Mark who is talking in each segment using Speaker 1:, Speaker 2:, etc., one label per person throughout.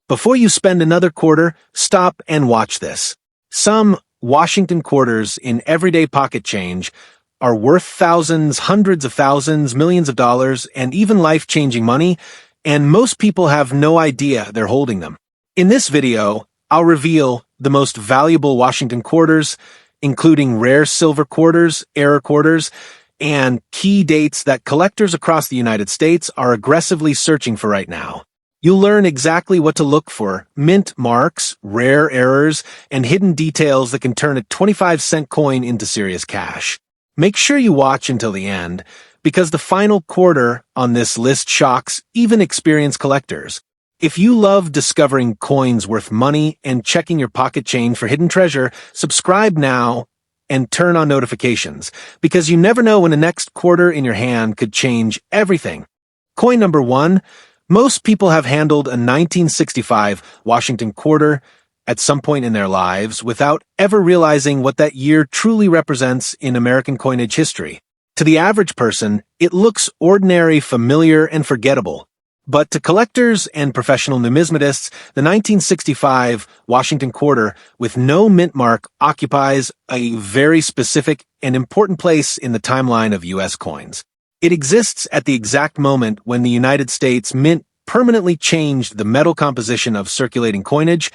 Speaker 1: Before you spend another quarter, stop and watch this. Some Washington quarters in everyday pocket change are worth thousands, hundreds of thousands, millions of dollars, and even life-changing money, and most people have no idea they're holding them. In this video, I'll reveal the most valuable Washington quarters, including rare silver quarters, error quarters, and key dates that collectors across the United States are aggressively searching for right now. You'll learn exactly what to look for: mint marks, rare errors, and hidden details that can turn a 25-cent coin into serious cash. Make sure you watch until the end, because the final quarter on this list shocks even experienced collectors. If you love discovering coins worth money and checking your pocket change for hidden treasure, subscribe now and turn on notifications, because you never know when the next quarter in your hand could change everything. Coin number 1. Most people have handled a 1965 Washington quarter at some point in their lives without ever realizing what that year truly represents in American coinage history. To the average person, it looks ordinary, familiar, and forgettable. But to collectors and professional numismatists, the 1965 Washington quarter with no mint mark occupies a very specific and important place in the timeline of U.S. coins. It exists at the exact moment when the United States Mint permanently changed the metal composition of circulating coinage,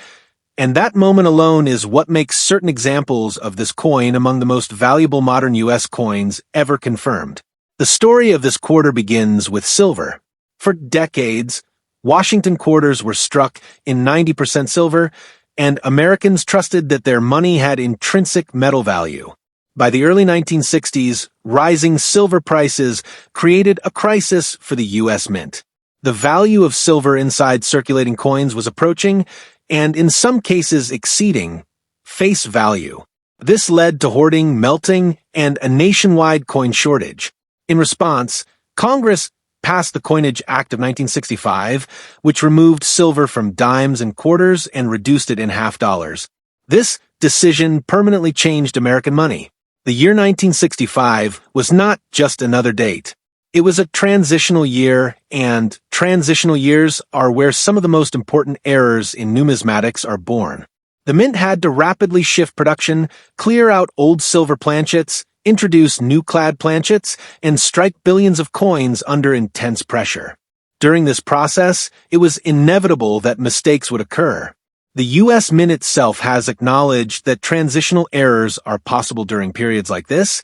Speaker 1: and that moment alone is what makes certain examples of this coin among the most valuable modern U.S. coins ever confirmed. The story of this quarter begins with silver. For decades, Washington quarters were struck in 90% silver, and Americans trusted that their money had intrinsic metal value. By the early 1960s, rising silver prices created a crisis for the U.S. Mint. The value of silver inside circulating coins was approaching, and in some cases exceeding, face value. This led to hoarding, melting, and a nationwide coin shortage. In response, Congress passed the Coinage Act of 1965, which removed silver from dimes and quarters and reduced it in half dollars. This decision permanently changed American money. The year 1965 was not just another date. It was a transitional year, and transitional years are where some of the most important errors in numismatics are born. The Mint had to rapidly shift production, clear out old silver planchets, introduce new clad planchets, and strike billions of coins under intense pressure. During this process, it was inevitable that mistakes would occur. The U.S. Mint itself has acknowledged that transitional errors are possible during periods like this,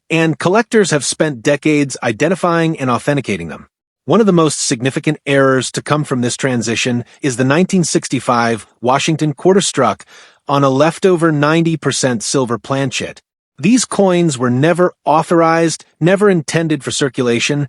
Speaker 1: and collectors have spent decades identifying and authenticating them. One of the most significant errors to come from this transition is the 1965 Washington quarter struck on a leftover 90% silver planchet. These coins were never authorized, never intended for circulation,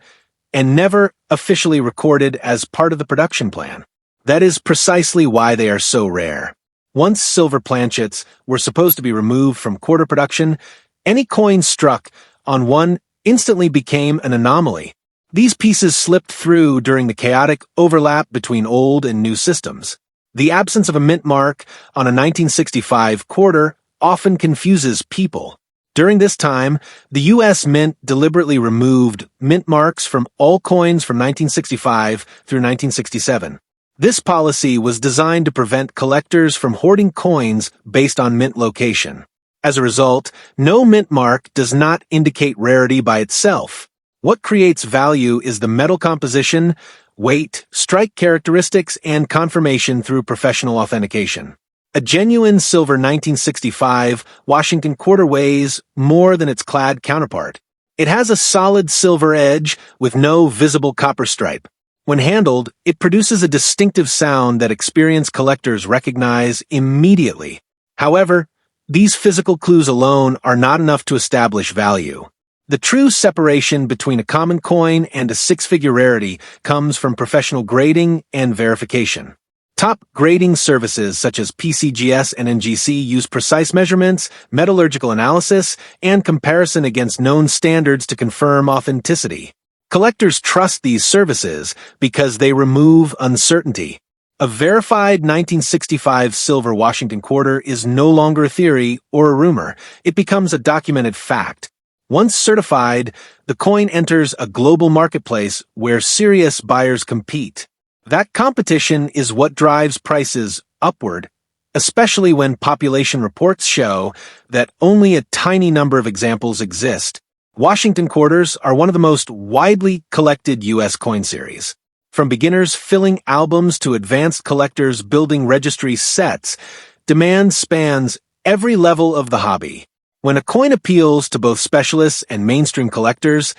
Speaker 1: and never officially recorded as part of the production plan. That is precisely why they are so rare. Once silver planchets were supposed to be removed from quarter production, any coin struck on one instantly became an anomaly. These pieces slipped through during the chaotic overlap between old and new systems. The absence of a mint mark on a 1965 quarter often confuses people. During this time, the U.S. Mint deliberately removed mint marks from all coins from 1965 through 1967. This policy was designed to prevent collectors from hoarding coins based on mint location. As a result, no mint mark does not indicate rarity by itself. What creates value is the metal composition, weight, strike characteristics, and confirmation through professional authentication. A genuine silver 1965 Washington quarter weighs more than its clad counterpart. It has a solid silver edge with no visible copper stripe. When handled, it produces a distinctive sound that experienced collectors recognize immediately. However, these physical clues alone are not enough to establish value. The true separation between a common coin and a six-figure rarity comes from professional grading and verification. Top grading services such as PCGS and NGC use precise measurements, metallurgical analysis, and comparison against known standards to confirm authenticity. Collectors trust these services because they remove uncertainty. A verified 1965 silver Washington quarter is no longer a theory or a rumor. It becomes a documented fact. Once certified, the coin enters a global marketplace where serious buyers compete. That competition is what drives prices upward, especially when population reports show that only a tiny number of examples exist. Washington quarters are one of the most widely collected U.S. coin series. From beginners filling albums to advanced collectors building registry sets, demand spans every level of the hobby. When a coin appeals to both specialists and mainstream collectors,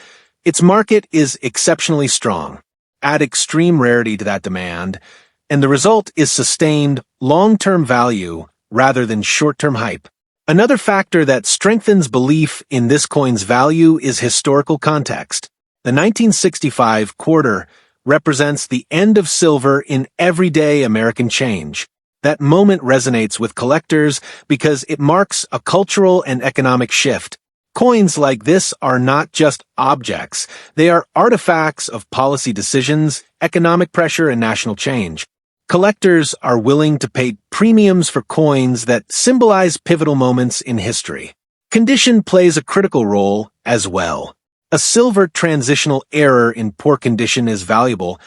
Speaker 1: its market is exceptionally strong. Add extreme rarity to that demand, and the result is sustained, long-term value rather than short-term hype. Another factor that strengthens belief in this coin's value is historical context. The 1965 quarter represents the end of silver in everyday American change. That moment resonates with collectors because it marks a cultural and economic shift. Coins like this are not just objects, they are artifacts of policy decisions, economic pressure, and national change. Collectors are willing to pay premiums for coins that symbolize pivotal moments in history. Condition plays a critical role as well. A silver transitional error in poor condition is valuable,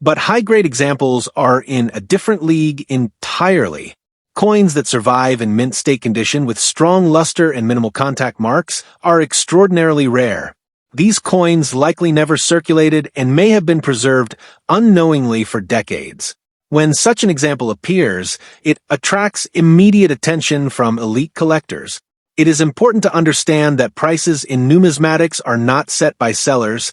Speaker 1: but high-grade examples are in a different league entirely. Coins that survive in mint state condition with strong luster and minimal contact marks are extraordinarily rare. These coins likely never circulated and may have been preserved unknowingly for decades. When such an example appears, it attracts immediate attention from elite collectors. It is important to understand that prices in numismatics are not set by sellers,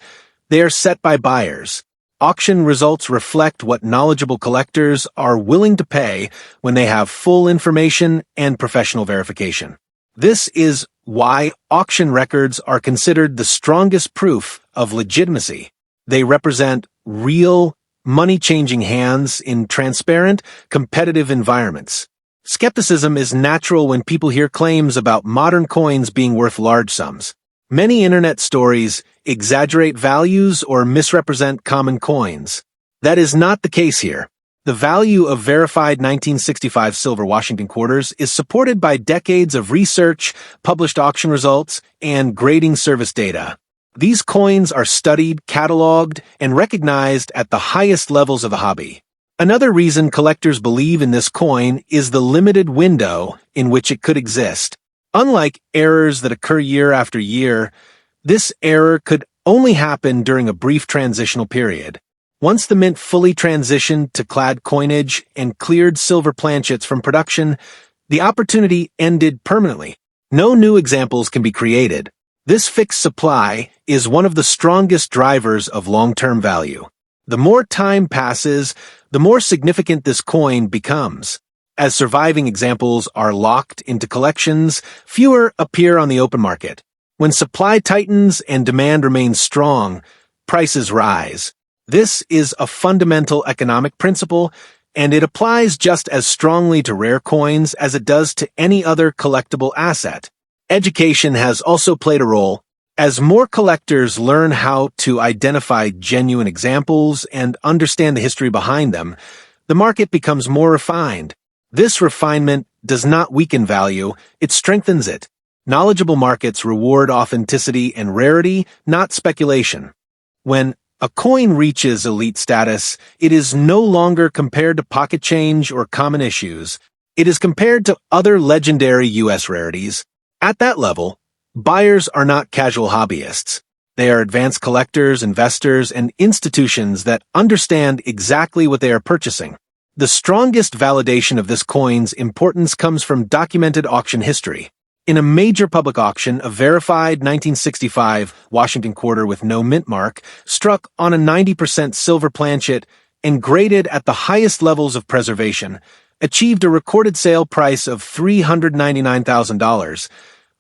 Speaker 1: they are set by buyers. Auction results reflect what knowledgeable collectors are willing to pay when they have full information and professional verification. This is why auction records are considered the strongest proof of legitimacy. They represent real, money-changing hands in transparent, competitive environments. Skepticism is natural when people hear claims about modern coins being worth large sums. Many internet stories exaggerate values or misrepresent common coins. That is not the case here. The value of verified 1965 silver Washington quarters is supported by decades of research, published auction results, and grading service data. These coins are studied, cataloged, and recognized at the highest levels of the hobby. Another reason collectors believe in this coin is the limited window in which it could exist. Unlike errors that occur year after year, this error could only happen during a brief transitional period. Once the mint fully transitioned to clad coinage and cleared silver planchets from production, the opportunity ended permanently. No new examples can be created. This fixed supply is one of the strongest drivers of long-term value. The more time passes, the more significant this coin becomes. As surviving examples are locked into collections, fewer appear on the open market. When supply tightens and demand remains strong, prices rise. This is a fundamental economic principle, and it applies just as strongly to rare coins as it does to any other collectible asset. Education has also played a role. As more collectors learn how to identify genuine examples and understand the history behind them, the market becomes more refined. This refinement does not weaken value, it strengthens it. Knowledgeable markets reward authenticity and rarity, not speculation. When a coin reaches elite status, it is no longer compared to pocket change or common issues. It is compared to other legendary U.S. rarities. At that level, buyers are not casual hobbyists. They are advanced collectors, investors, and institutions that understand exactly what they are purchasing. The strongest validation of this coin's importance comes from documented auction history. In a major public auction, a verified 1965 Washington quarter with no mint mark struck on a 90% silver planchet and graded at the highest levels of preservation, achieved a recorded sale price of $399,000,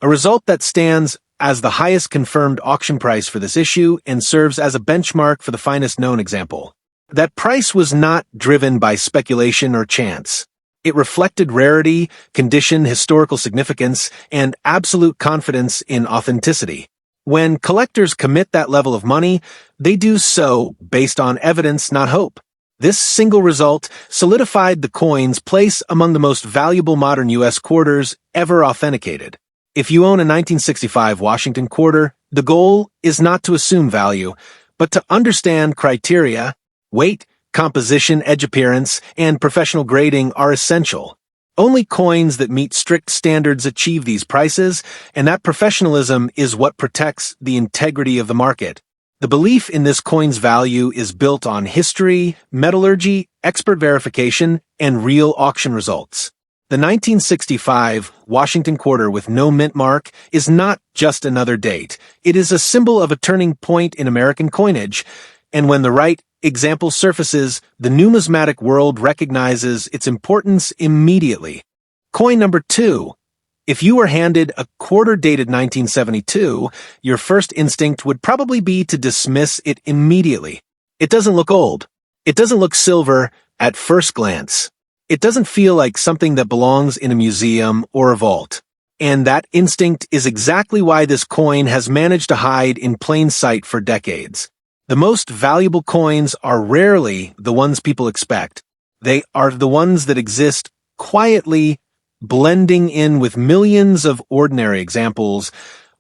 Speaker 1: a result that stands as the highest confirmed auction price for this issue and serves as a benchmark for the finest known example. That price was not driven by speculation or chance. It reflected rarity, condition, historical significance, and absolute confidence in authenticity. When collectors commit that level of money, they do so based on evidence, not hope. This single result solidified the coin's place among the most valuable modern U.S. quarters ever authenticated. If you own a 1965 Washington quarter, the goal is not to assume value, but to understand criteria, weight, composition, edge appearance, and professional grading are essential. Only coins that meet strict standards achieve these prices, and that professionalism is what protects the integrity of the market. The belief in this coin's value is built on history, metallurgy, expert verification, and real auction results. The 1965 Washington quarter with no mint mark is not just another date. It is a symbol of a turning point in American coinage, and when the right example surfaces, the numismatic world recognizes its importance immediately. Coin number 2. If you were handed a quarter dated 1972, your first instinct would probably be to dismiss it immediately. It doesn't look old. It doesn't look silver at first glance. It doesn't feel like something that belongs in a museum or a vault. And that instinct is exactly why this coin has managed to hide in plain sight for decades. The most valuable coins are rarely the ones people expect. They are the ones that exist quietly, blending in with millions of ordinary examples,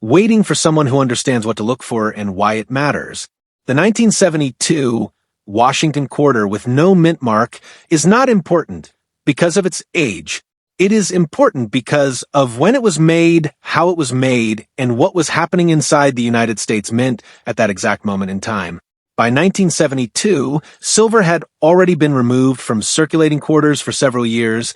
Speaker 1: waiting for someone who understands what to look for and why it matters. The 1972 Washington quarter with no mint mark is not important because of its age. It is important because of when it was made, how it was made, and what was happening inside the United States Mint at that exact moment in time. By 1972, silver had already been removed from circulating quarters for several years,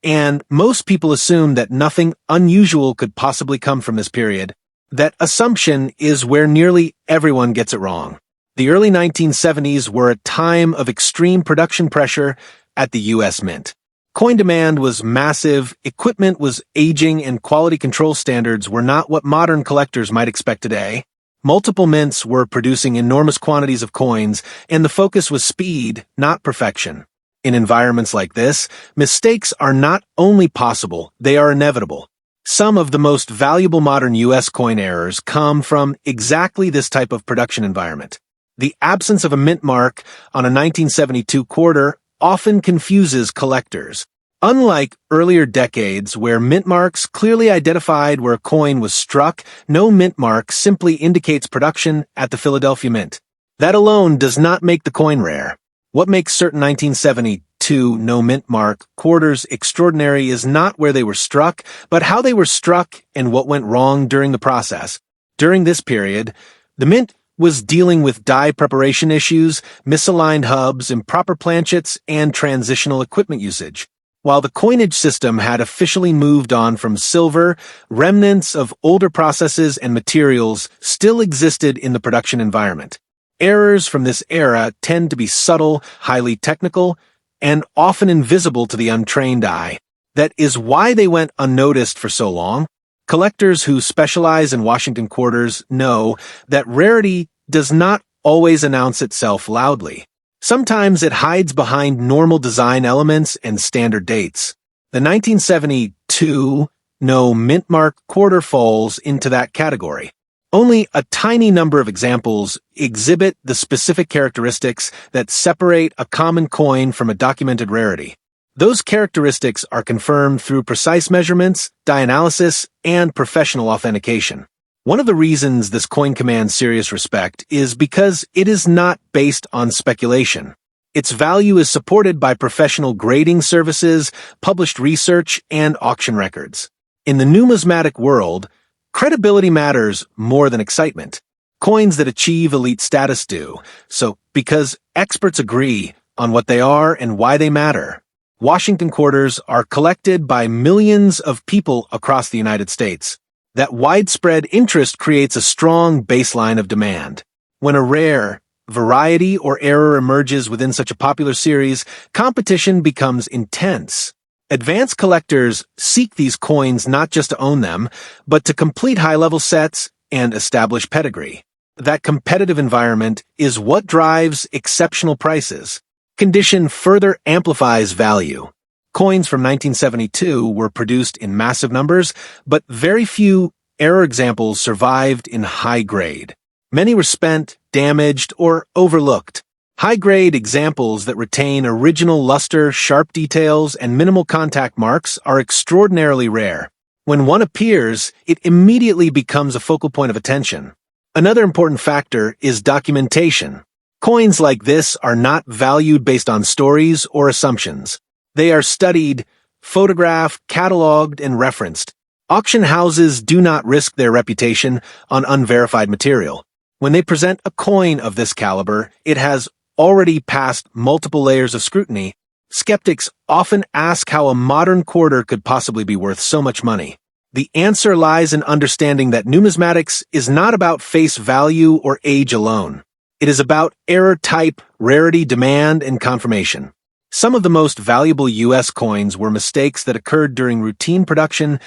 Speaker 1: and most people assumed that nothing unusual could possibly come from this period. That assumption is where nearly everyone gets it wrong. The early 1970s were a time of extreme production pressure at the U.S. Mint. Coin demand was massive, equipment was aging, and quality control standards were not what modern collectors might expect today. Multiple mints were producing enormous quantities of coins, and the focus was speed, not perfection. In environments like this, mistakes are not only possible, they are inevitable. Some of the most valuable modern U.S. coin errors come from exactly this type of production environment. The absence of a mint mark on a 1972 quarter often confuses collectors. Unlike earlier decades where mint marks clearly identified where a coin was struck, no mint mark simply indicates production at the Philadelphia Mint. That alone does not make the coin rare. What makes certain 1972 no mint mark quarters extraordinary is not where they were struck, but how they were struck and what went wrong during the process. During this period, the Mint was dealing with die preparation issues, misaligned hubs, improper planchets, and transitional equipment usage. While the coinage system had officially moved on from silver, remnants of older processes and materials still existed in the production environment. Errors from this era tend to be subtle, highly technical, and often invisible to the untrained eye. That is why they went unnoticed for so long. Collectors who specialize in Washington quarters know that rarity does not always announce itself loudly. Sometimes it hides behind normal design elements and standard dates. The 1972 no mint mark quarter falls into that category. Only a tiny number of examples exhibit the specific characteristics that separate a common coin from a documented rarity. Those characteristics are confirmed through precise measurements, die analysis, and professional authentication. One of the reasons this coin commands serious respect is because it is not based on speculation. Its value is supported by professional grading services, published research, and auction records. In the numismatic world, credibility matters more than excitement. Coins that achieve elite status do, so because experts agree on what they are and why they matter. Washington quarters are collected by millions of people across the United States. That widespread interest creates a strong baseline of demand. When a rare, variety, or error emerges within such a popular series, competition becomes intense. Advanced collectors seek these coins not just to own them, but to complete high-level sets and establish pedigree. That competitive environment is what drives exceptional prices. Condition further amplifies value. Coins from 1972 were produced in massive numbers, but very few error examples survived in high grade. Many were spent, damaged, or overlooked. High-grade examples that retain original luster, sharp details, and minimal contact marks are extraordinarily rare. When one appears, it immediately becomes a focal point of attention. Another important factor is documentation. Coins like this are not valued based on stories or assumptions. They are studied, photographed, cataloged, and referenced. Auction houses do not risk their reputation on unverified material. When they present a coin of this caliber, it has already passed multiple layers of scrutiny. Skeptics often ask how a modern quarter could possibly be worth so much money. The answer lies in understanding that numismatics is not about face value or age alone. It is about error type, rarity, demand, and confirmation. Some of the most valuable U.S. coins were mistakes that occurred during routine production,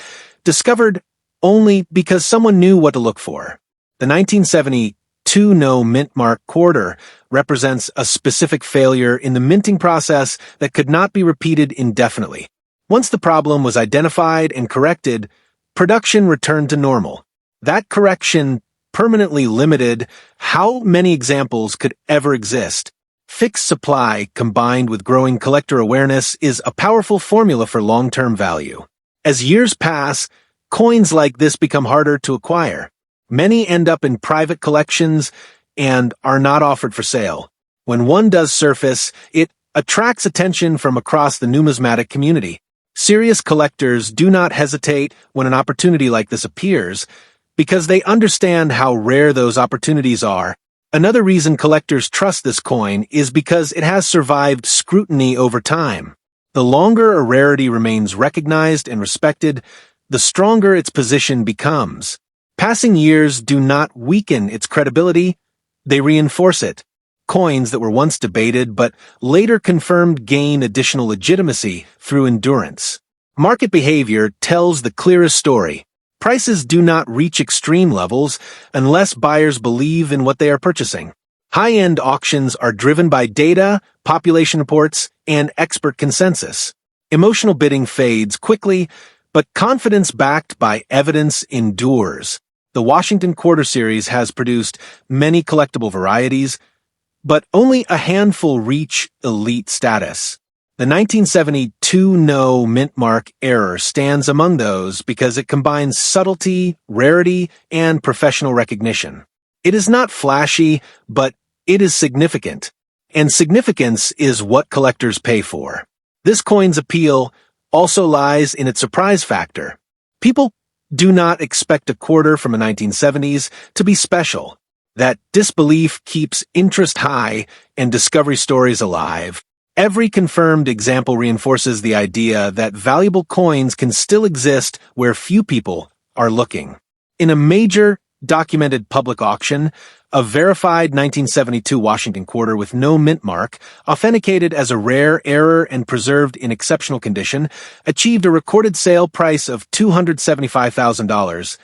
Speaker 1: discovered only because someone knew what to look for. The 1972 no mint mark quarter represents a specific failure in the minting process that could not be repeated indefinitely. Once the problem was identified and corrected, production returned to normal. That correction permanently limited how many examples could ever exist. Fixed supply combined with growing collector awareness is a powerful formula for long-term value. As years pass, coins like this become harder to acquire. Many end up in private collections and are not offered for sale. When one does surface, it attracts attention from across the numismatic community. Serious collectors do not hesitate when an opportunity like this appears, because they understand how rare those opportunities are. Another reason collectors trust this coin is because it has survived scrutiny over time. The longer a rarity remains recognized and respected, the stronger its position becomes. Passing years do not weaken its credibility, they reinforce it. Coins that were once debated but later confirmed gain additional legitimacy through endurance. Market behavior tells the clearest story. Prices do not reach extreme levels unless buyers believe in what they are purchasing. High-end auctions are driven by data, population reports, and expert consensus. Emotional bidding fades quickly, but confidence backed by evidence endures. The Washington Quarter Series has produced many collectible varieties, but only a handful reach elite status. The 1972 no mint mark error stands among those because it combines subtlety, rarity, and professional recognition. It is not flashy, but it is significant, and significance is what collectors pay for. This coin's appeal also lies in its surprise factor. People do not expect a quarter from the 1970s to be special. That disbelief keeps interest high and discovery stories alive. Every confirmed example reinforces the idea that valuable coins can still exist where few people are looking. In a major documented public auction, a verified 1972 Washington quarter with no mint mark, authenticated as a rare error and preserved in exceptional condition, achieved a recorded sale price of $275,000,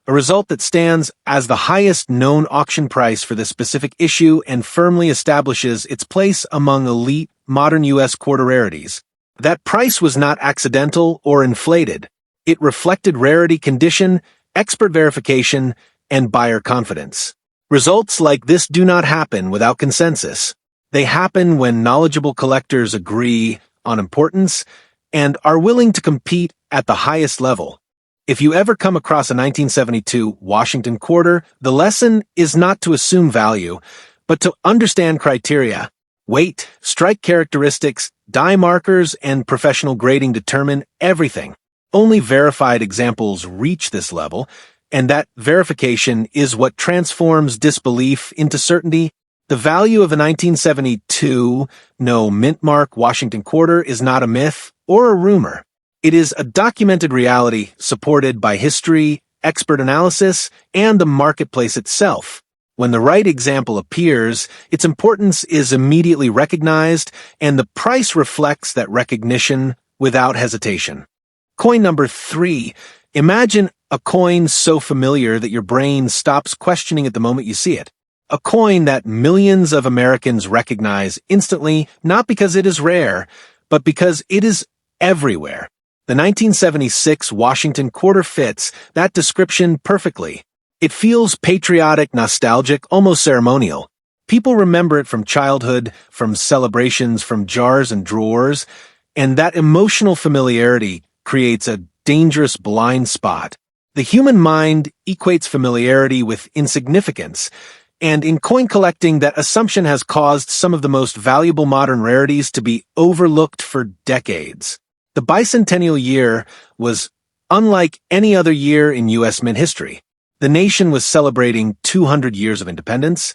Speaker 1: a result that stands as the highest known auction price for this specific issue and firmly establishes its place among elite modern U.S. quarter rarities. That price was not accidental or inflated. It reflected rarity condition, expert verification, and buyer confidence. Results like this do not happen without consensus. They happen when knowledgeable collectors agree on importance and are willing to compete at the highest level. If you ever come across a 1972 Washington quarter, the lesson is not to assume value, but to understand criteria. Weight, strike characteristics, die markers, and professional grading determine everything. Only verified examples reach this level, and that verification is what transforms disbelief into certainty. The value of a 1972 no mint mark Washington quarter is not a myth or a rumor. It is a documented reality supported by history, expert analysis, and the marketplace itself. When the right example appears, its importance is immediately recognized, and the price reflects that recognition without hesitation. Coin number 3. Imagine a coin so familiar that your brain stops questioning it the moment you see it. A coin that millions of Americans recognize instantly, not because it is rare, but because it is everywhere. The 1976 Washington quarter fits that description perfectly. It feels patriotic, nostalgic, almost ceremonial. People remember it from childhood, from celebrations, from jars and drawers, and that emotional familiarity creates a dangerous blind spot. The human mind equates familiarity with insignificance, And in coin collecting, that assumption has caused some of the most valuable modern rarities to be overlooked for decades. The bicentennial year was unlike any other year in U.S. mint history. The nation was celebrating 200 years of independence,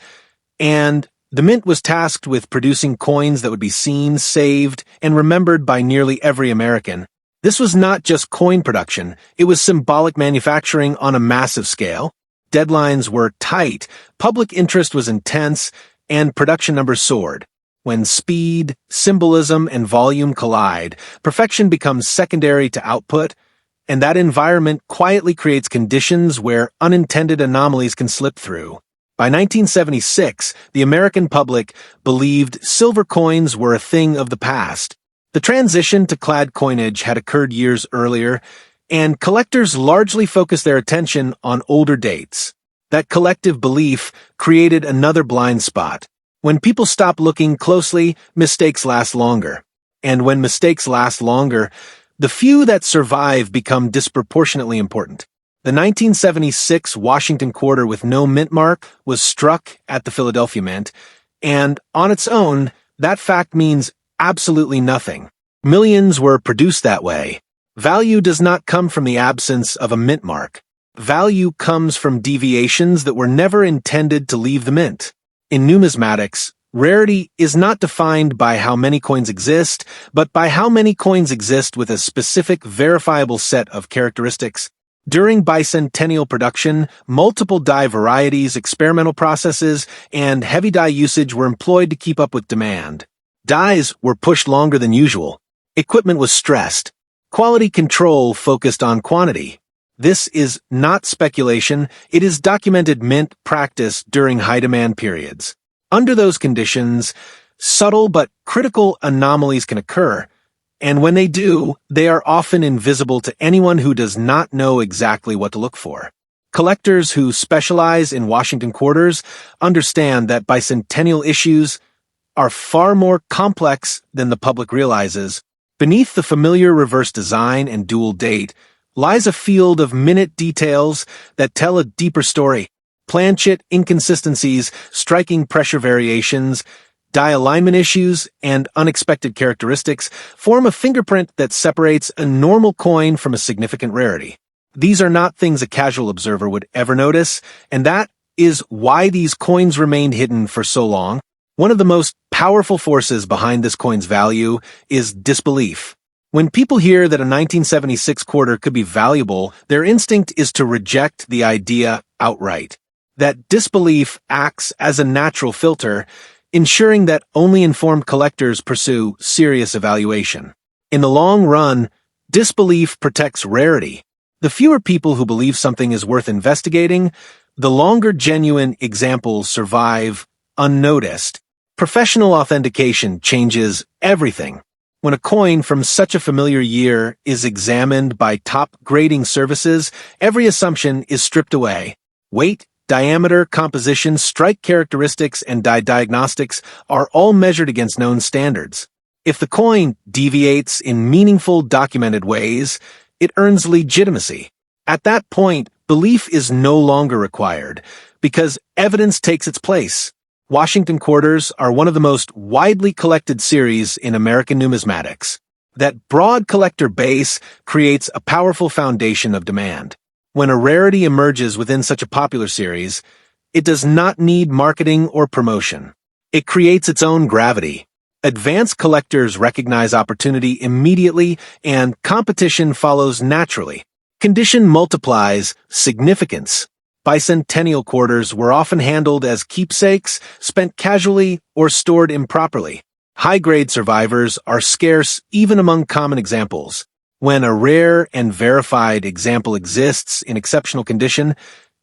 Speaker 1: and the mint was tasked with producing coins that would be seen, saved, and remembered by nearly every American. This was not just coin production, it was symbolic manufacturing on a massive scale. Deadlines were tight, public interest was intense, and production numbers soared. When speed, symbolism, and volume collide, perfection becomes secondary to output, and that environment quietly creates conditions where unintended anomalies can slip through. By 1976, the American public believed silver coins were a thing of the past. The transition to clad coinage had occurred years earlier, and collectors largely focused their attention on older dates. That collective belief created another blind spot. When people stop looking closely, mistakes last longer. And when mistakes last longer, the few that survive become disproportionately important. The 1976 Washington quarter with no mint mark was struck at the Philadelphia Mint, and on its own, that fact means absolutely nothing. Millions were produced that way. Value does not come from the absence of a mint mark. Value comes from deviations that were never intended to leave the mint. In numismatics, rarity is not defined by how many coins exist, but by how many coins exist with a specific verifiable set of characteristics. During bicentennial production, multiple die varieties, experimental processes, and heavy die usage were employed to keep up with demand. Dies were pushed longer than usual. Equipment was stressed. Quality control focused on quantity. This is not speculation, it is documented mint practice during high-demand periods. Under those conditions, subtle but critical anomalies can occur, and when they do, they are often invisible to anyone who does not know exactly what to look for. Collectors who specialize in Washington quarters understand that bicentennial issues are far more complex than the public realizes. Beneath the familiar reverse design and dual date lies a field of minute details that tell a deeper story. Planchet inconsistencies, striking pressure variations, die alignment issues, and unexpected characteristics form a fingerprint that separates a normal coin from a significant rarity. These are not things a casual observer would ever notice, and that is why these coins remained hidden for so long. One of the most powerful forces behind this coin's value is disbelief. When people hear that a 1976 quarter could be valuable, their instinct is to reject the idea outright. That disbelief acts as a natural filter, ensuring that only informed collectors pursue serious evaluation. In the long run, disbelief protects rarity. The fewer people who believe something is worth investigating, the longer genuine examples survive unnoticed. Professional authentication changes everything. When a coin from such a familiar year is examined by top grading services, every assumption is stripped away. Weight, diameter, composition, strike characteristics, and die diagnostics are all measured against known standards. If the coin deviates in meaningful, documented ways, it earns legitimacy. At that point, belief is no longer required, because evidence takes its place. Washington quarters are one of the most widely collected series in American numismatics. That broad collector base creates a powerful foundation of demand. When a rarity emerges within such a popular series, it does not need marketing or promotion. It creates its own gravity. Advanced collectors recognize opportunity immediately, and competition follows naturally. Condition multiplies significance. Bicentennial quarters were often handled as keepsakes, spent casually, or stored improperly. High-grade survivors are scarce even among common examples. When a rare and verified example exists in exceptional condition,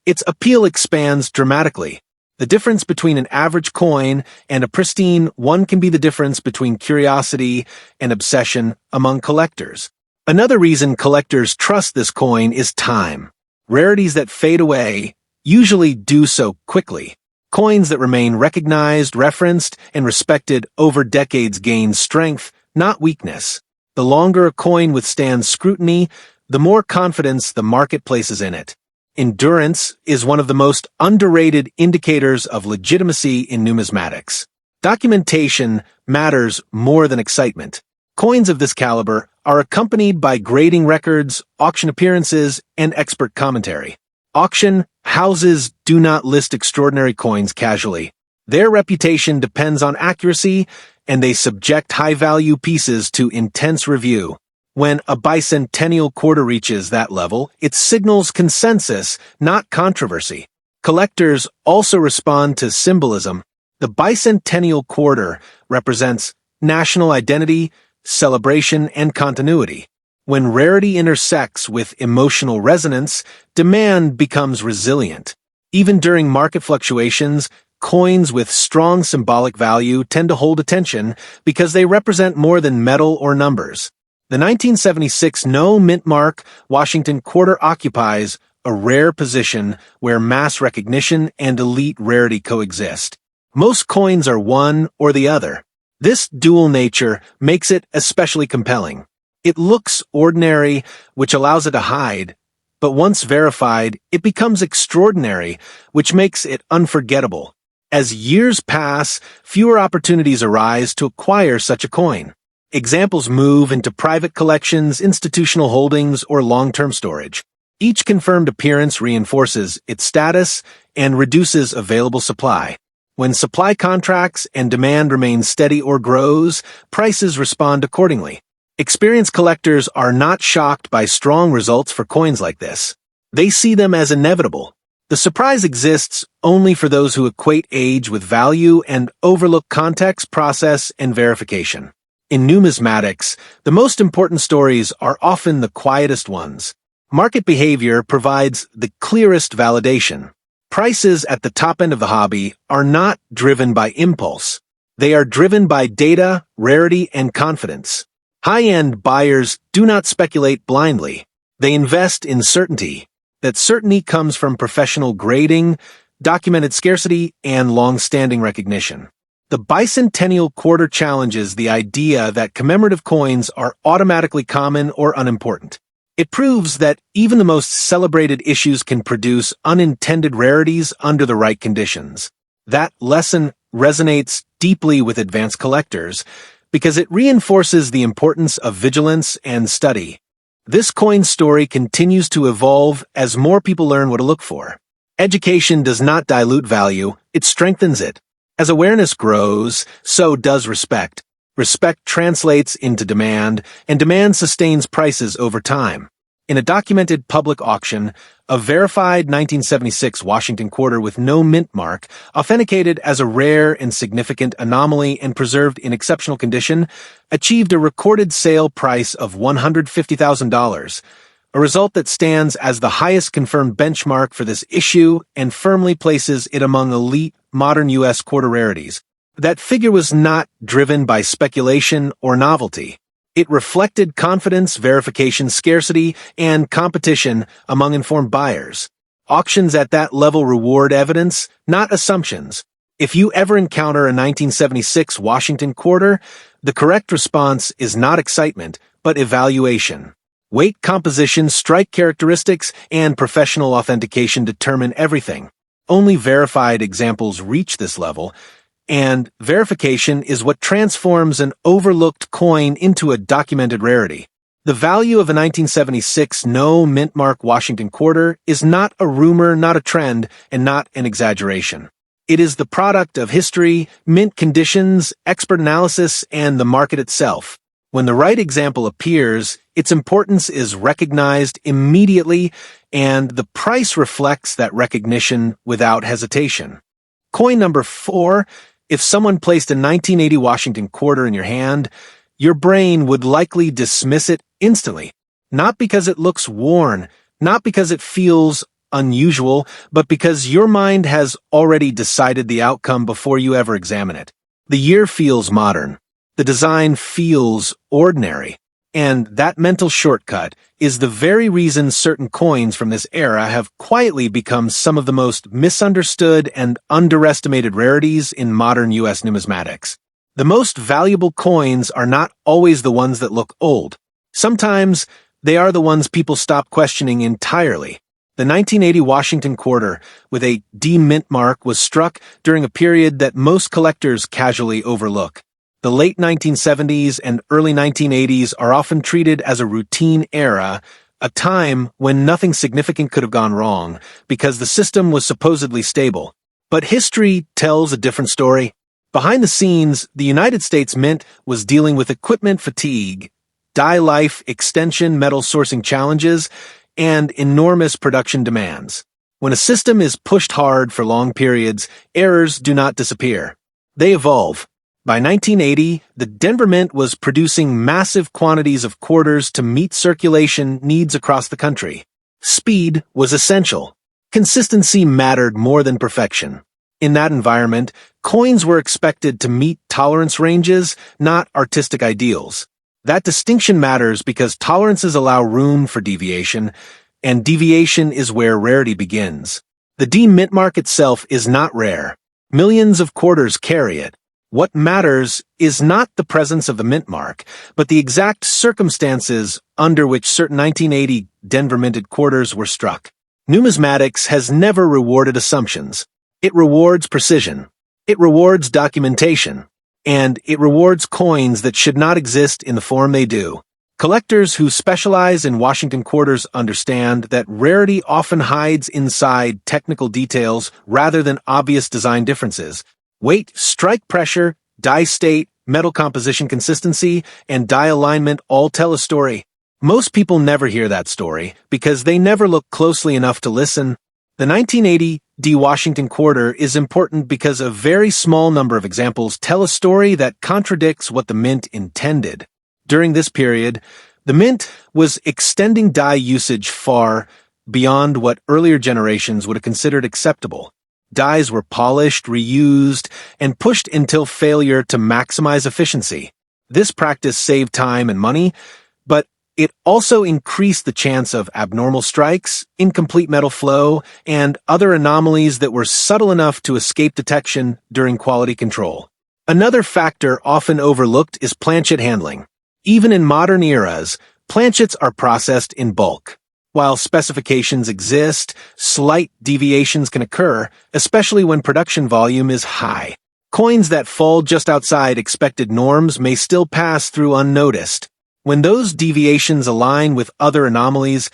Speaker 1: its appeal expands dramatically. The difference between an average coin and a pristine one can be the difference between curiosity and obsession among collectors. Another reason collectors trust this coin is time. Rarities that fade away usually do so quickly. Coins that remain recognized, referenced, and respected over decades gain strength, not weakness. The longer a coin withstands scrutiny, the more confidence the market places in it. Endurance is one of the most underrated indicators of legitimacy in numismatics. Documentation matters more than excitement. Coins of this caliber are accompanied by grading records, auction appearances, and expert commentary. Auction houses do not list extraordinary coins casually. Their reputation depends on accuracy, and they subject high-value pieces to intense review. When a bicentennial quarter reaches that level, it signals consensus, not controversy. Collectors also respond to symbolism. The bicentennial quarter represents national identity, celebration, and continuity. When rarity intersects with emotional resonance, demand becomes resilient. Even during market fluctuations, coins with strong symbolic value tend to hold attention because they represent more than metal or numbers. The 1976 no mint mark Washington quarter occupies a rare position where mass recognition and elite rarity coexist. Most coins are one or the other. This dual nature makes it especially compelling. It looks ordinary, which allows it to hide, but once verified, it becomes extraordinary, which makes it unforgettable. As years pass, fewer opportunities arise to acquire such a coin. Examples move into private collections, institutional holdings, or long-term storage. Each confirmed appearance reinforces its status and reduces available supply. When supply contracts and demand remain steady or grows, prices respond accordingly. Experienced collectors are not shocked by strong results for coins like this. They see them as inevitable. The surprise exists only for those who equate age with value and overlook context, process, and verification. In numismatics, the most important stories are often the quietest ones. Market behavior provides the clearest validation. Prices at the top end of the hobby are not driven by impulse. They are driven by data, rarity, and confidence. High-end buyers do not speculate blindly. They invest in certainty. That certainty comes from professional grading, documented scarcity, and long-standing recognition. The bicentennial quarter challenges the idea that commemorative coins are automatically common or unimportant. It proves that even the most celebrated issues can produce unintended rarities under the right conditions. That lesson resonates deeply with advanced collectors because it reinforces the importance of vigilance and study. This coin story continues to evolve as more people learn what to look for. Education does not dilute value, it strengthens it. As awareness grows, so does respect. Respect translates into demand, and demand sustains prices over time. In a documented public auction, a verified 1976 Washington quarter with no mint mark, authenticated as a rare and significant anomaly and preserved in exceptional condition, achieved a recorded sale price of $150,000, a result that stands as the highest confirmed benchmark for this issue and firmly places it among elite modern U.S. quarter rarities. That figure was not driven by speculation or novelty. It reflected confidence, verification, scarcity, and competition among informed buyers. Auctions at that level reward evidence, not assumptions. If you ever encounter a 1976 Washington quarter, the correct response is not excitement, but evaluation. Weight, composition, strike characteristics, and professional authentication determine everything. Only verified examples reach this level, and verification is what transforms an overlooked coin into a documented rarity. The value of a 1976 no mint mark Washington quarter is not a rumor, not a trend, and not an exaggeration. It is the product of history, mint conditions, expert analysis, and the market itself. When the right example appears, its importance is recognized immediately, and the price reflects that recognition without hesitation. Coin number 4. If someone placed a 1980 Washington quarter in your hand, your brain would likely dismiss it instantly. Not because it looks worn, not because it feels unusual, but because your mind has already decided the outcome before you ever examine it. The year feels modern. The design feels ordinary. And that mental shortcut is the very reason certain coins from this era have quietly become some of the most misunderstood and underestimated rarities in modern U.S. numismatics. The most valuable coins are not always the ones that look old. Sometimes they are the ones people stop questioning entirely. The 1980 Washington quarter, with a D mint mark, was struck during a period that most collectors casually overlook. The late 1970s and early 1980s are often treated as a routine era, a time when nothing significant could have gone wrong, because the system was supposedly stable. But history tells a different story. Behind the scenes, the United States Mint was dealing with equipment fatigue, die life extension metal sourcing challenges, and enormous production demands. When a system is pushed hard for long periods, errors do not disappear. They evolve. By 1980, the Denver Mint was producing massive quantities of quarters to meet circulation needs across the country. Speed was essential. Consistency mattered more than perfection. In that environment, coins were expected to meet tolerance ranges, not artistic ideals. That distinction matters because tolerances allow room for deviation, and deviation is where rarity begins. The D mint mark itself is not rare. Millions of quarters carry it. What matters is not the presence of the mint mark, but the exact circumstances under which certain 1980 Denver minted quarters were struck. Numismatics has never rewarded assumptions. It rewards precision. It rewards documentation. And it rewards coins that should not exist in the form they do. Collectors who specialize in Washington quarters understand that rarity often hides inside technical details rather than obvious design differences. Weight, strike pressure, die state, metal composition consistency, and die alignment all tell a story. Most people never hear that story because they never look closely enough to listen. The 1980 D Washington quarter is important because a very small number of examples tell a story that contradicts what the mint intended. During this period, the mint was extending die usage far beyond what earlier generations would have considered acceptable. Dies were polished, reused, and pushed until failure to maximize efficiency. This practice saved time and money, but it also increased the chance of abnormal strikes, incomplete metal flow, and other anomalies that were subtle enough to escape detection during quality control. Another factor often overlooked is planchet handling. Even in modern eras, planchets are processed in bulk. While specifications exist, slight deviations can occur, especially when production volume is high. Coins that fall just outside expected norms may still pass through unnoticed. When those deviations align with other anomalies,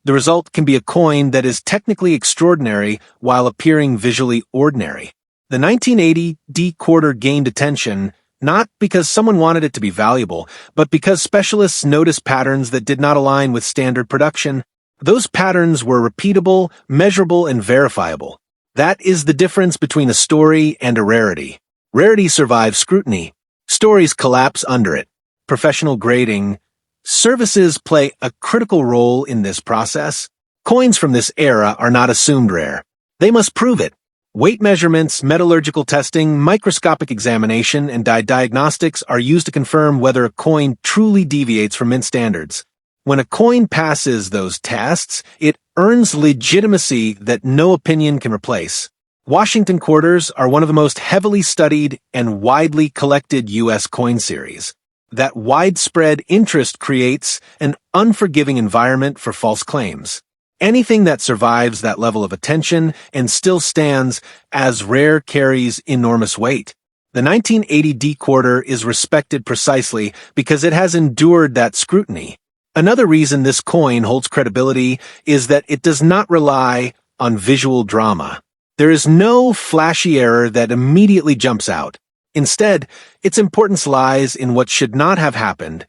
Speaker 1: the result can be a coin that is technically extraordinary while appearing visually ordinary. The 1980 D quarter gained attention not because someone wanted it to be valuable, but because specialists noticed patterns that did not align with standard production. Those patterns were repeatable, measurable, and verifiable. That is the difference between a story and a rarity. Rarity survives scrutiny. Stories collapse under it. Professional grading. Services play a critical role in this process. Coins from this era are not assumed rare. They must prove it. Weight measurements, metallurgical testing, microscopic examination, and die diagnostics are used to confirm whether a coin truly deviates from mint standards. When a coin passes those tests, it earns legitimacy that no opinion can replace. Washington quarters are one of the most heavily studied and widely collected U.S. coin series. That widespread interest creates an unforgiving environment for false claims. Anything that survives that level of attention and still stands as rare carries enormous weight. The 1980 D quarter is respected precisely because it has endured that scrutiny. Another reason this coin holds credibility is that it does not rely on visual drama. There is no flashy error that immediately jumps out. Instead, its importance lies in what should not have happened,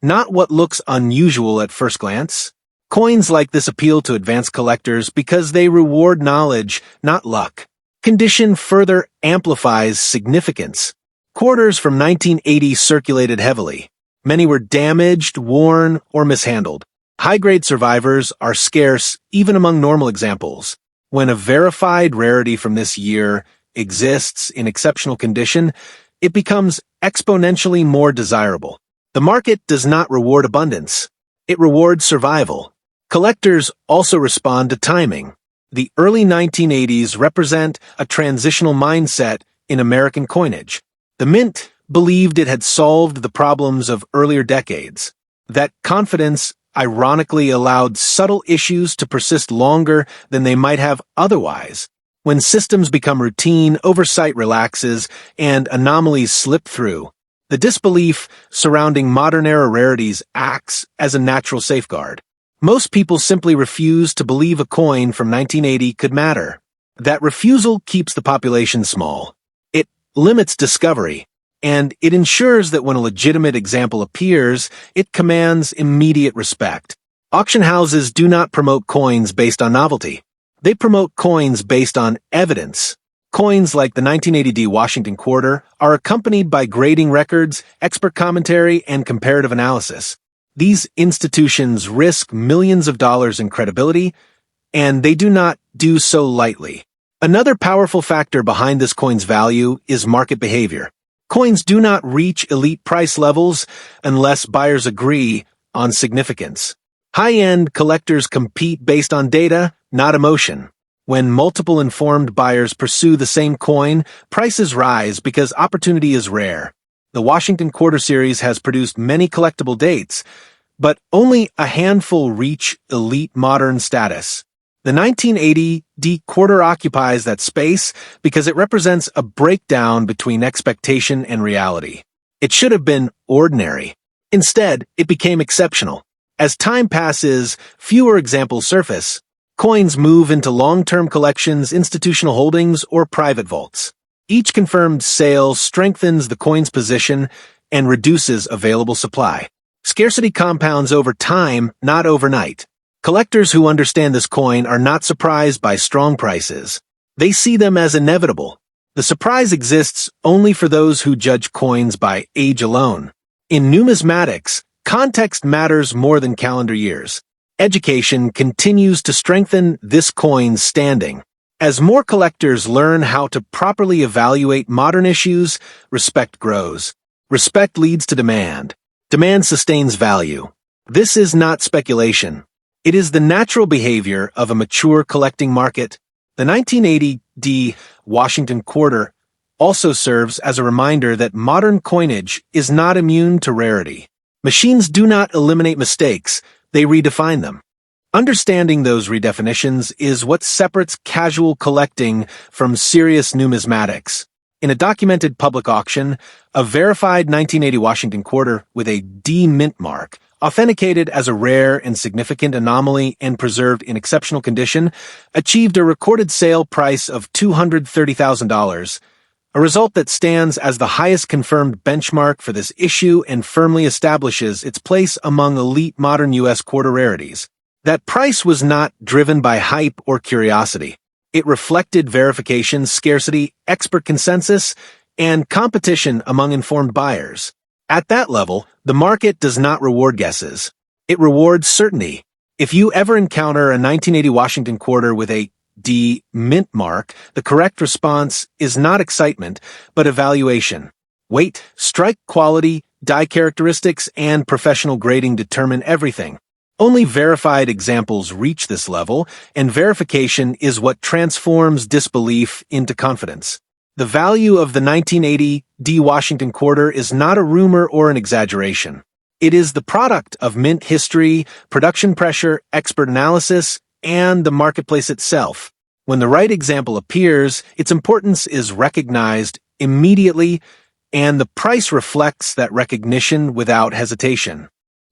Speaker 1: not what looks unusual at first glance. Coins like this appeal to advanced collectors because they reward knowledge, not luck. Condition further amplifies significance. Quarters from 1980 circulated heavily. Many were damaged, worn, or mishandled. High-grade survivors are scarce even among normal examples. When a verified rarity from this year exists in exceptional condition, it becomes exponentially more desirable. The market does not reward abundance. It rewards survival. Collectors also respond to timing. The early 1980s represent a transitional mindset in American coinage. The mint believed it had solved the problems of earlier decades. That confidence ironically allowed subtle issues to persist longer than they might have otherwise. When systems become routine, oversight relaxes, and anomalies slip through, the disbelief surrounding modern-era rarities acts as a natural safeguard. Most people simply refuse to believe a coin from 1980 could matter. That refusal keeps the population small. It limits discovery, and it ensures that when a legitimate example appears, it commands immediate respect. Auction houses do not promote coins based on novelty. They promote coins based on evidence. Coins like the 1980 Washington Quarter are accompanied by grading records, expert commentary, and comparative analysis. These institutions risk millions of dollars in credibility, and they do not do so lightly. Another powerful factor behind this coin's value is market behavior. Coins do not reach elite price levels unless buyers agree on significance. High-end collectors compete based on data, not emotion. When multiple informed buyers pursue the same coin, prices rise because opportunity is rare. The Washington Quarter Series has produced many collectible dates, but only a handful reach elite modern status. The 1980 D Quarter occupies that space because it represents a breakdown between expectation and reality. It should have been ordinary. Instead, it became exceptional. As time passes, fewer examples surface. Coins move into long-term collections, institutional holdings, or private vaults. Each confirmed sale strengthens the coin's position and reduces available supply. Scarcity compounds over time, not overnight. Collectors who understand this coin are not surprised by strong prices. They see them as inevitable. The surprise exists only for those who judge coins by age alone. In numismatics, context matters more than calendar years. Education continues to strengthen this coin's standing. As more collectors learn how to properly evaluate modern issues, respect grows. Respect leads to demand. Demand sustains value. This is not speculation. It is the natural behavior of a mature collecting market. The 1980 D Washington Quarter also serves as a reminder that modern coinage is not immune to rarity. Machines do not eliminate mistakes, they redefine them. Understanding those redefinitions is what separates casual collecting from serious numismatics. In a documented public auction, a verified 1980 Washington Quarter with a D mint mark, authenticated as a rare and significant anomaly and preserved in exceptional condition, achieved a recorded sale price of $230,000, a result that stands as the highest confirmed benchmark for this issue and firmly establishes its place among elite modern U.S. quarter rarities. That price was not driven by hype or curiosity. It reflected verification, scarcity, expert consensus, and competition among informed buyers. At that level, the market does not reward guesses. It rewards certainty. If you ever encounter a 1980 Washington Quarter with a D mint mark, the correct response is not excitement, but evaluation. Weight, strike quality, die characteristics, and professional grading determine everything. Only verified examples reach this level, and verification is what transforms disbelief into confidence. The value of the 1980 D Washington Quarter is not a rumor or an exaggeration. It is the product of mint history, production pressure, expert analysis, and the marketplace itself. When the right example appears, its importance is recognized immediately, and the price reflects that recognition without hesitation.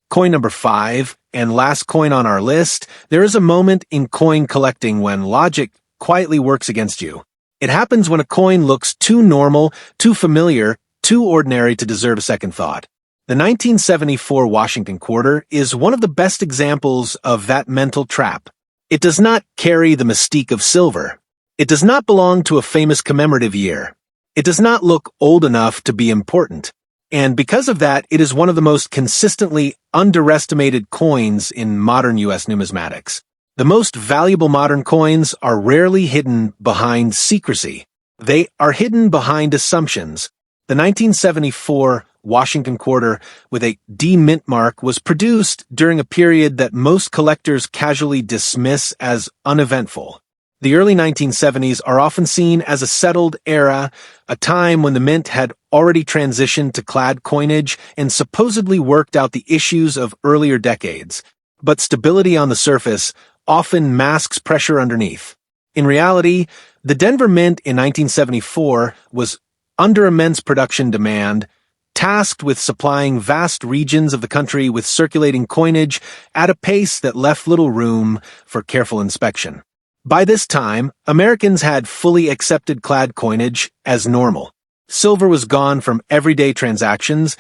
Speaker 1: Coin number 5, and last coin on our list, there is a moment in coin collecting when logic quietly works against you. It happens when a coin looks too normal, too familiar, too ordinary to deserve a second thought. The 1974 Washington Quarter is one of the best examples of that mental trap. It does not carry the mystique of silver. It does not belong to a famous commemorative year. It does not look old enough to be important. And because of that, it is one of the most consistently underestimated coins in modern U.S. numismatics. The most valuable modern coins are rarely hidden behind secrecy. They are hidden behind assumptions. The 1974 Washington Quarter with a D mint mark was produced during a period that most collectors casually dismiss as uneventful. The early 1970s are often seen as a settled era, a time when the mint had already transitioned to clad coinage and supposedly worked out the issues of earlier decades. but stability on the surface often masks pressure underneath. In reality, the Denver Mint in 1974 was under immense production demand, tasked with supplying vast regions of the country with circulating coinage at a pace that left little room for careful inspection. By this time, Americans had fully accepted clad coinage as normal. Silver was gone from everyday transactions,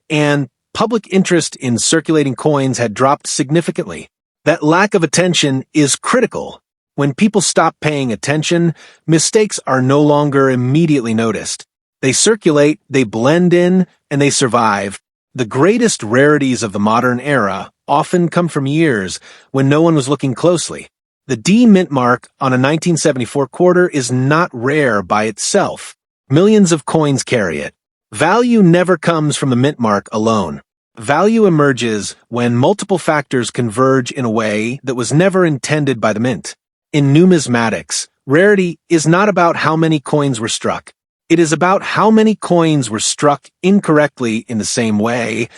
Speaker 1: and public interest in circulating coins had dropped significantly. That lack of attention is critical. When people stop paying attention, mistakes are no longer immediately noticed. They circulate, they blend in, and they survive. The greatest rarities of the modern era often come from years when no one was looking closely. The D mint mark on a 1974 quarter is not rare by itself. Millions of coins carry it. Value never comes from the mint mark alone. Value emerges when multiple factors converge in a way that was never intended by the mint. In numismatics, rarity is not about how many coins were struck. It is about how many coins were struck incorrectly in the same way,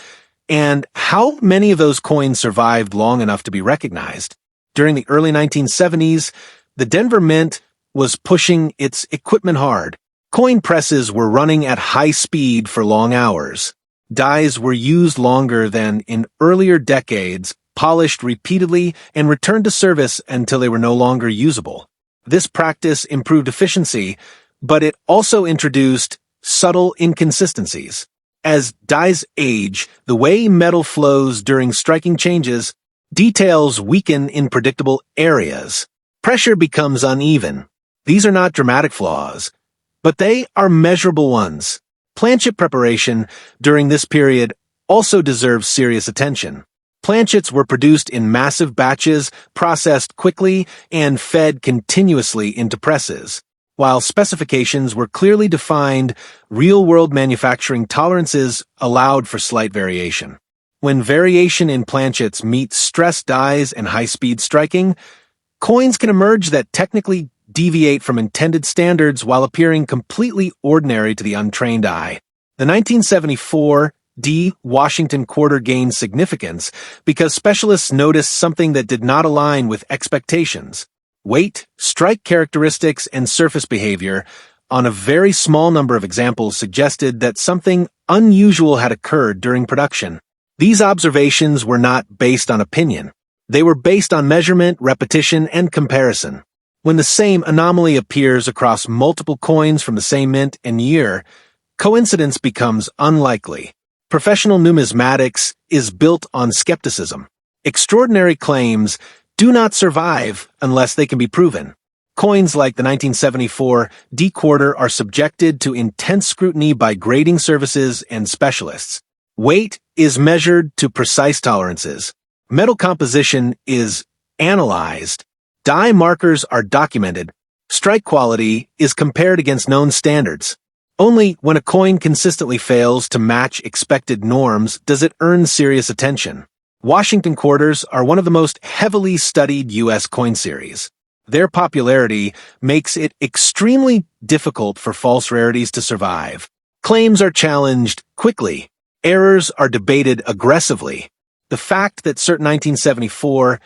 Speaker 1: and how many of those coins survived long enough to be recognized. During the early 1970s, the Denver Mint was pushing its equipment hard. Coin presses were running at high speed for long hours. Dies were used longer than in earlier decades, polished repeatedly, and returned to service until they were no longer usable. This practice improved efficiency, but it also introduced subtle inconsistencies. As dies age, the way metal flows during striking changes, details weaken in predictable areas. Pressure becomes uneven. These are not dramatic flaws, but they are measurable ones. Planchet preparation during this period also deserves serious attention. Planchets were produced in massive batches, processed quickly, and fed continuously into presses. While specifications were clearly defined, real-world manufacturing tolerances allowed for slight variation. When variation in planchets meets stress dies and high-speed striking, coins can emerge that technically deviate from intended standards while appearing completely ordinary to the untrained eye. The 1974 D Washington quarter gained significance because specialists noticed something that did not align with expectations. Weight, strike characteristics, and surface behavior on a very small number of examples suggested that something unusual had occurred during production. These observations were not based on opinion. They were based on measurement, repetition, and comparison. When the same anomaly appears across multiple coins from the same mint and year, coincidence becomes unlikely. Professional numismatics is built on skepticism. Extraordinary claims do not survive unless they can be proven. Coins like the 1974 D quarter are subjected to intense scrutiny by grading services and specialists. Weight is measured to precise tolerances. Metal composition is analyzed. Die markers are documented. Strike quality is compared against known standards. Only when a coin consistently fails to match expected norms does it earn serious attention. Washington quarters are one of the most heavily studied U.S. coin series. Their popularity makes it extremely difficult for false rarities to survive. Claims are challenged quickly. Errors are debated aggressively. The fact that certain 1974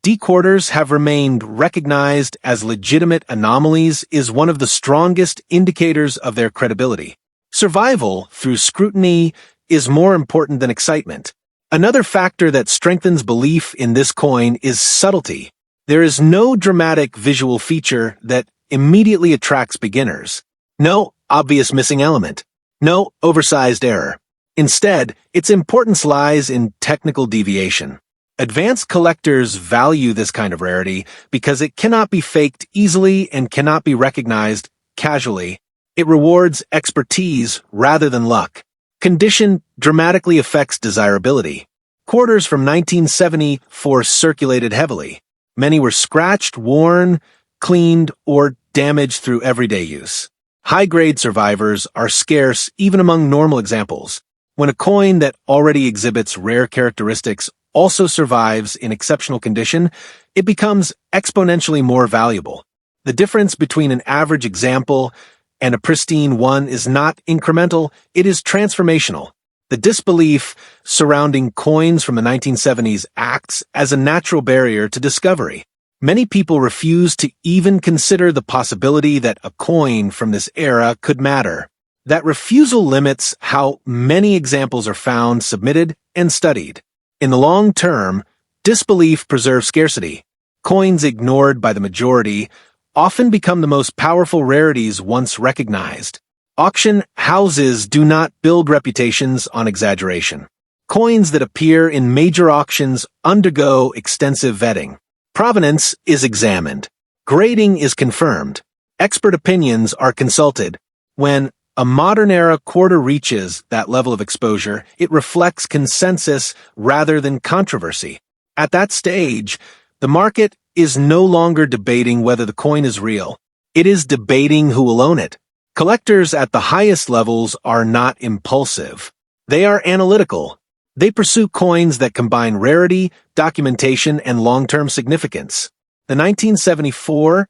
Speaker 1: D quarters have remained recognized as legitimate anomalies is one of the strongest indicators of their credibility. Survival through scrutiny is more important than excitement. Another factor that strengthens belief in this coin is subtlety. There is no dramatic visual feature that immediately attracts beginners. No obvious missing element. No oversized error. Instead, its importance lies in technical deviation. Advanced collectors value this kind of rarity because it cannot be faked easily and cannot be recognized casually. It rewards expertise rather than luck. Condition dramatically affects desirability. Quarters from 1974 circulated heavily. Many were scratched, worn, cleaned, or damaged through everyday use. High-grade survivors are scarce even among normal examples. When a coin that already exhibits rare characteristics also survives in exceptional condition, it becomes exponentially more valuable. The difference between an average example and a pristine one is not incremental, it is transformational. The disbelief surrounding coins from the 1970s acts as a natural barrier to discovery. Many people refuse to even consider the possibility that a coin from this era could matter. That refusal limits how many examples are found, submitted, and studied. In the long term, disbelief preserves scarcity. Coins ignored by the majority often become the most powerful rarities once recognized. Auction houses do not build reputations on exaggeration. Coins that appear in major auctions undergo extensive vetting. Provenance is examined. Grading is confirmed. Expert opinions are consulted. When a modern-era quarter reaches that level of exposure, it reflects consensus rather than controversy. At that stage, the market is no longer debating whether the coin is real. It is debating who will own it. Collectors at the highest levels are not impulsive. They are analytical. They pursue coins that combine rarity, documentation, and long-term significance. The 1974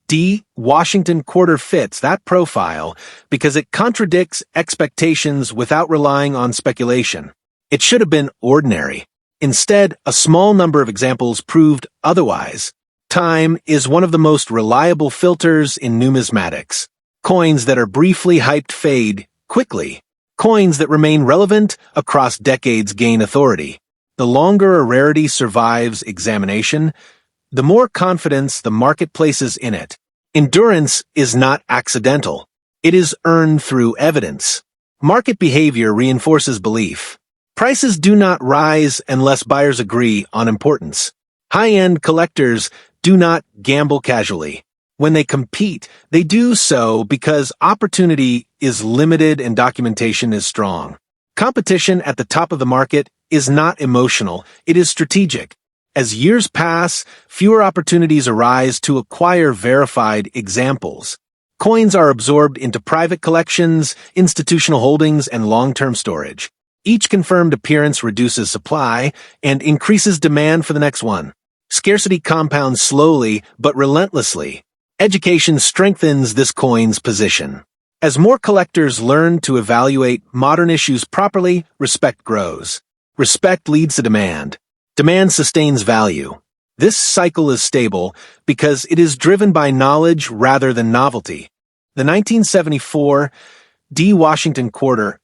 Speaker 1: D. Washington quarter fits that profile because it contradicts expectations without relying on speculation. It should have been ordinary. Instead, a small number of examples proved otherwise. Time is one of the most reliable filters in numismatics. Coins that are briefly hyped fade quickly. Coins that remain relevant across decades gain authority. The longer a rarity survives examination, the more confidence the market places in it. Endurance is not accidental. It is earned through evidence. Market behavior reinforces belief. Prices do not rise unless buyers agree on importance. High-end collectors do not gamble casually. When they compete, they do so because opportunity is limited and documentation is strong. Competition at the top of the market is not emotional, it is strategic. As years pass, fewer opportunities arise to acquire verified examples. Coins are absorbed into private collections, institutional holdings, and long-term storage. Each confirmed appearance reduces supply and increases demand for the next one. Scarcity compounds slowly but relentlessly. Education strengthens this coin's position. As more collectors learn to evaluate modern issues properly, respect grows. Respect leads to demand. Demand sustains value. This cycle is stable because it is driven by knowledge rather than novelty. The 1974 D. Washington quarter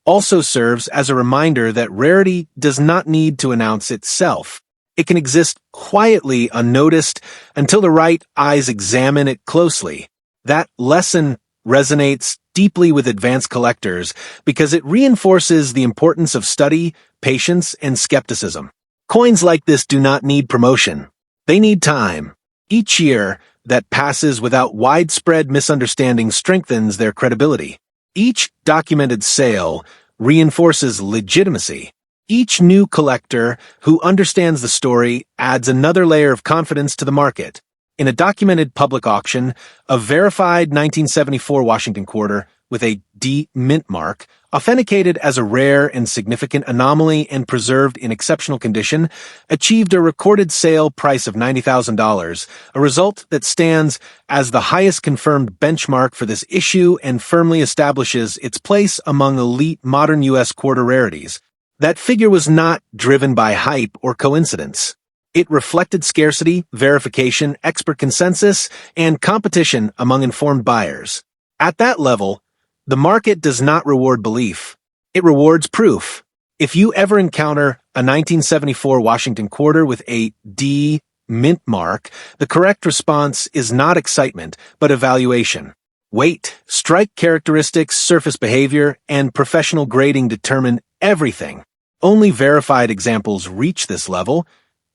Speaker 1: also serves as a reminder that rarity does not need to announce itself. It can exist quietly unnoticed until the right eyes examine it closely. That lesson resonates deeply with advanced collectors because it reinforces the importance of study, patience, and skepticism. Coins like this do not need promotion. They need time. Each year that passes without widespread misunderstanding strengthens their credibility. Each documented sale reinforces legitimacy. Each new collector who understands the story adds another layer of confidence to the market. In a documented public auction, a verified 1974 Washington quarter with a D mint mark, authenticated as a rare and significant anomaly and preserved in exceptional condition, achieved a recorded sale price of $90,000, a result that stands as the highest confirmed benchmark for this issue and firmly establishes its place among elite modern U.S. quarter rarities. That figure was not driven by hype or coincidence. It reflected scarcity, verification, expert consensus, and competition among informed buyers. At that level, the market does not reward belief. It rewards proof. If you ever encounter a 1974 Washington quarter with a D mint mark, the correct response is not excitement, but evaluation. Weight, strike characteristics, surface behavior, and professional grading determine everything. Only verified examples reach this level,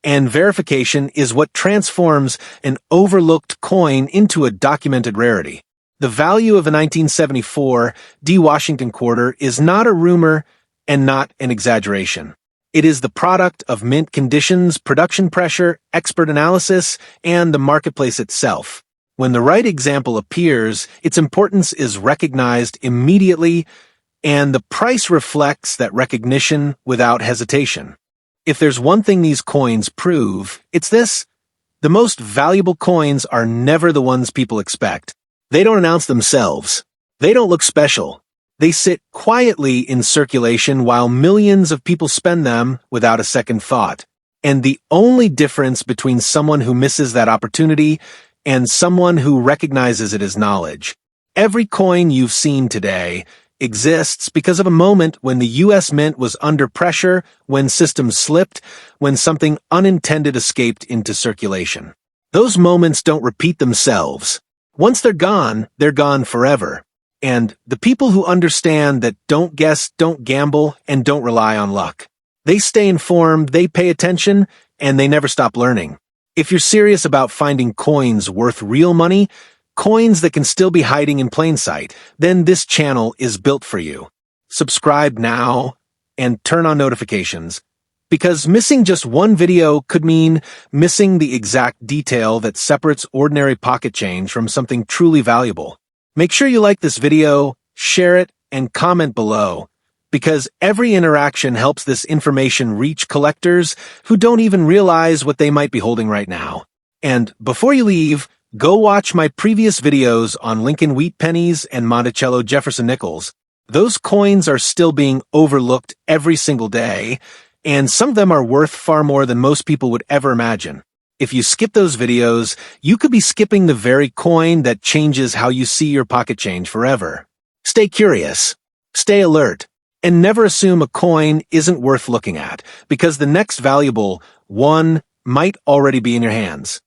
Speaker 1: and verification is what transforms an overlooked coin into a documented rarity. The value of a 1974 D. Washington quarter is not a rumor and not an exaggeration. It is the product of mint conditions, production pressure, expert analysis, and the marketplace itself. When the right example appears, its importance is recognized immediately, and the price reflects that recognition without hesitation. If there's one thing these coins prove, it's this: the most valuable coins are never the ones people expect. They don't announce themselves. They don't look special. They sit quietly in circulation while millions of people spend them without a second thought. And the only difference between someone who misses that opportunity and someone who recognizes it is knowledge. Every coin you've seen today exists because of a moment when the U.S. Mint was under pressure, when systems slipped, when something unintended escaped into circulation. Those moments don't repeat themselves. Once they're gone forever. And the people who understand that don't guess, don't gamble, and don't rely on luck. They stay informed, they pay attention, and they never stop learning. If you're serious about finding coins worth real money, coins that can still be hiding in plain sight, then this channel is built for you. Subscribe now and turn on notifications, because missing just one video could mean missing the exact detail that separates ordinary pocket change from something truly valuable. Make sure you like this video, share it, and comment below, because every interaction helps this information reach collectors who don't even realize what they might be holding right now. And before you leave, go watch my previous videos on Lincoln Wheat Pennies and Monticello Jefferson Nickels. Those coins are still being overlooked every single day, and some of them are worth far more than most people would ever imagine. If you skip those videos, you could be skipping the very coin that changes how you see your pocket change forever. Stay curious, stay alert, and never assume a coin isn't worth looking at, because the next valuable one might already be in your hands.